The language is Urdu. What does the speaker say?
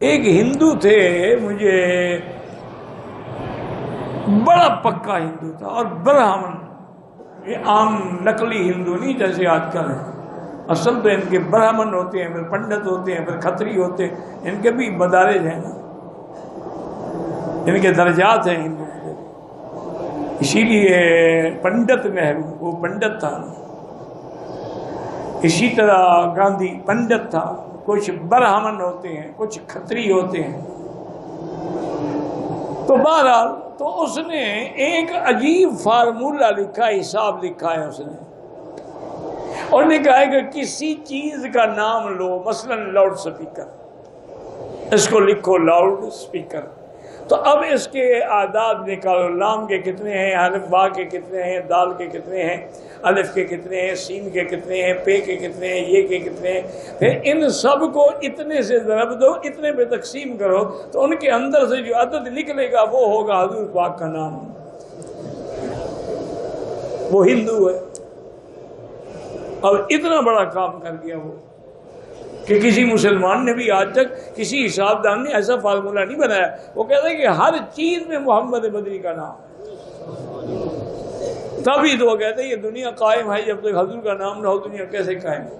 ایک ہندو تھے، مجھے بڑا پکا ہندو تھا اور برہمن، یہ عام نقلی ہندو نہیں جیسے آج کل ہے، اصل تو ان کے برہمن ہوتے ہیں، پھر پنڈت ہوتے ہیں، پھر کھتری ہوتے ہیں، ان کے بھی مدارج ہیں نا، ان کے درجات ہیں ہندو کے، اسی لیے پنڈت نہرو وہ پنڈت تھا، اسی طرح گاندھی پنڈت تھا، کچھ برہمن ہوتے ہیں، کچھ کھتری ہوتے ہیں۔ تو بہرحال تو اس نے ایک عجیب فارمولہ لکھا، حساب لکھا ہے اس نے، اور نے کہا ہے کہ کسی چیز کا نام لو، مثلا لاؤڈ سپیکر، اس کو لکھو لاؤڈ سپیکر، تو اب اس کے اعداد نکالو، لام کے کتنے ہیں، الف با کے کتنے ہیں، دال کے کتنے ہیں، الف کے کتنے ہیں، سین کے کتنے ہیں، پے کے کتنے ہیں، یہ کے کتنے ہیں، پھر ان سب کو اتنے سے ضرب دو، اتنے پہ تقسیم کرو، تو ان کے اندر سے جو عدد نکلے گا وہ ہوگا حضور پاک کا نام۔ وہ ہندو ہے، اور اتنا بڑا کام کر دیا وہ کہ کسی مسلمان نے بھی آج تک کسی حساب دان نے ایسا فارمولہ نہیں بنایا۔ وہ کہتے ہیں کہ ہر چیز میں محمد مدنی کا نام، تبھی تو وہ کہتے ہیں یہ دنیا قائم ہے، جب تک حضور کا نام نہ ہو دنیا کیسے قائم ہو۔